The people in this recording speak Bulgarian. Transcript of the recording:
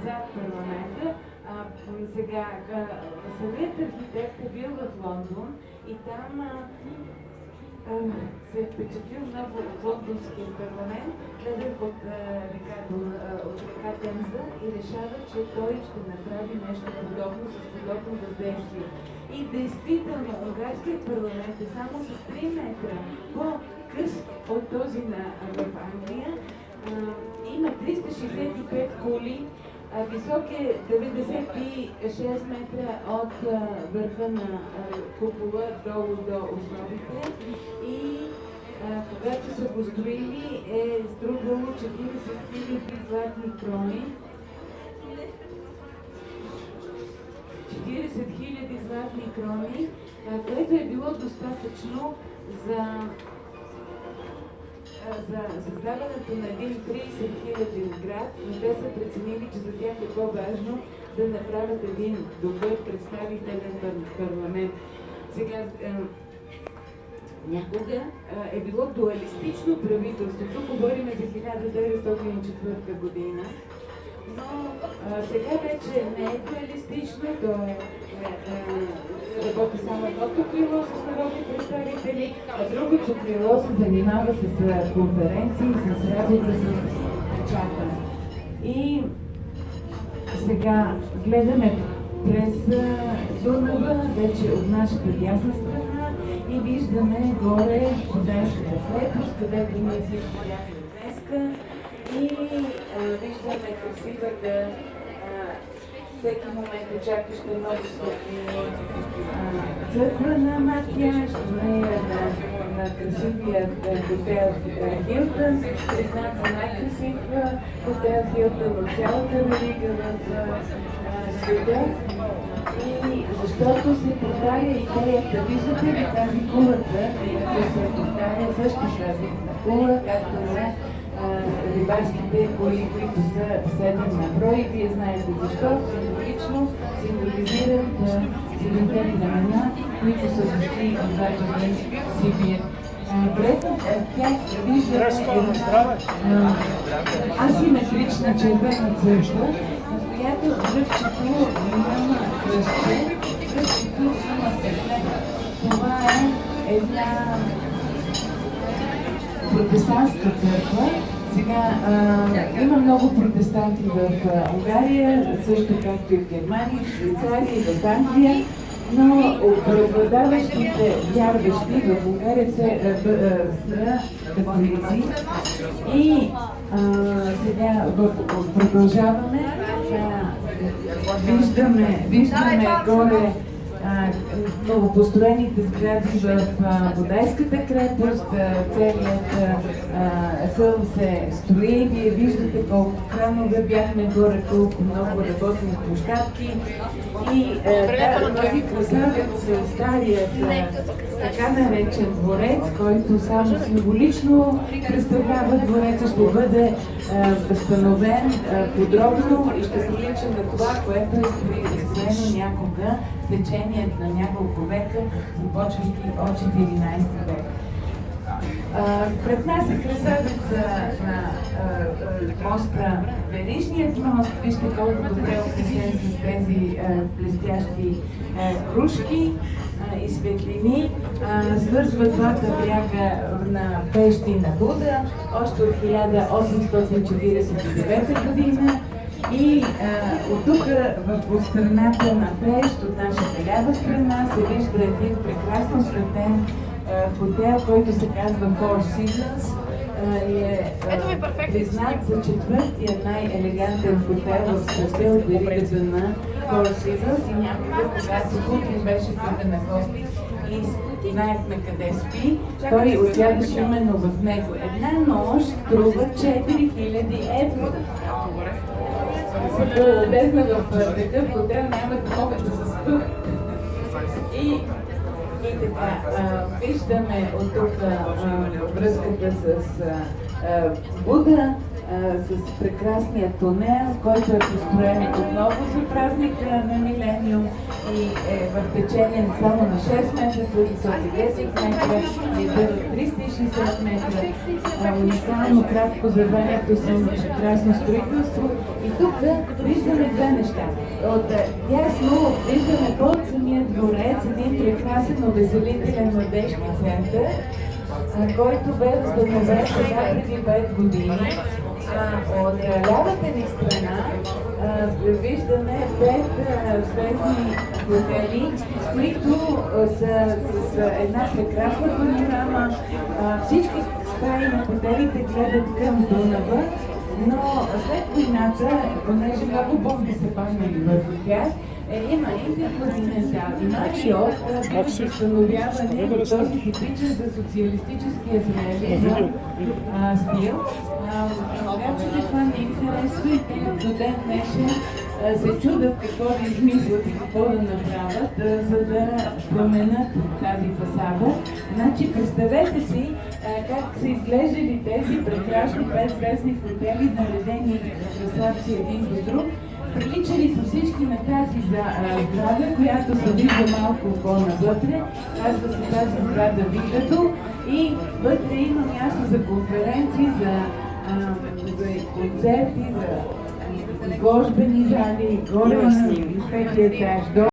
зад парламента. Сега самият архитект е бил в Лондон и там се е впечатлил много от лондонския парламент, гледа от река Темза и решава, че той ще направи нещо подобно с подобно въздействие. И действително, унгарският парламент е само с 3 метра по-къс от този в Англия. Има 365 кули, висок е 96 метра от върха на купола долу до основите и когато са го строили е струвало 40 000 златни крони. 40 000 златни крони, което е било достатъчно за създаването на един 30 000 град, но те са преценили, че за тях е по-важно да направят един добър представителен парламент. Сега, някога е било дуалистично правителство. Тук говорим за 1904 година, но сега вече не е дуалистично, то работи само едното крило с народни представители, а другото крило се занимава с конференции, с работа с печата. И сега гледаме през Дунава, вече от нашата дясна страна и виждаме горе Будайската крепост, където ние всички бяхме днеска и виждаме красивата всеки момент очакваща много стъпни църква на Матияш, на красивия хотел Хилтън, признат за най-красив хотел Хилтън от цялата верига в света. И защото се повтаря идеята, виждате ли тази кулата, която се повтаря също тази кула, както на рибарските коли, които са 7 на брой. Вие знаете защо, символично символизират 7 племена, които са дошли от Западен Сибир. Пред тях виждаме една асиметрична червена църква, на която дръвчето няма кръстче, дръвчето има стекле. Това е една протестантска църква. Сега има много протестанти в Унгария, също както и в Германия, в Швейцария и в Англия, но преобладаващите вярващи в Унгария са католици. И сега продължаваме. Виждаме горе новопостроените сгради в Будайската крепост, целият хълм се строи. Вие виждате колко храмове бяхме горе, колко много работни площадки. И този красавец, старият така наречен дворец, който само символично представлява двореца, ще бъде възстановен подробно и ще прилича на това, което е строено някога в течение на няколко века, започвайки от 14 век. Пред нас е красавица на моста Верижният мост. Вижте колко добре осветлен с тези блестящи крушки и светлини. Свързва двата бряга на Пещ и на Буда още от 1849 година. И от тук в страната на Пещ, от нашата лява страна, се вижда един прекрасно осветен хотел, който се казва Four Seasons и е признат за четвъртия най-елегантен хотел в света от веригата на Four Seasons. И някога, когато Путин беше тук на гости и знаехме къде спи, той отсядаше именно в него. Една нощ струва 4000 евро. Като влезна в такъв хотел, няма да могат да се спят. И така, виждаме от тук връзката с Буда, с прекрасния тунел, който е построен отново за празника на Милениум и е в течение само на 6 месеца, високи 10 метра, и дълъг 360 метра. Уникално кратко за времето с прекрасно строителство и Тук виждаме две неща. От дясно виждаме под самия дворец един прекрасен увеселителен младежки център, който бе възстановен сега преди 5 години. От лявата ни страна виждаме 5 звездни хотели, които са с една прекрасна панорама. Всички стаи на хотелите гледат към Дунава, но след войната, понеже много бомби са паднали върху тях, има интерконтинентални маршрут, които са установявани в този типичен за социалистическия реализъм стил. Обаче това не им харесва и те до ден днешен се чудят какво да измислят и какво да направят, за да променят тази фасада. Значи, представете си как са изглеждали тези прекрасни 5-звездни хотели, наредени в красавци един до друг. Приличали са всички на тази сграда, която се вижда малко по-навътре. Казва се тази сграда Вигато и вътре има място за конференции, за концерти, за изложбени зали, горе на 5 етаж.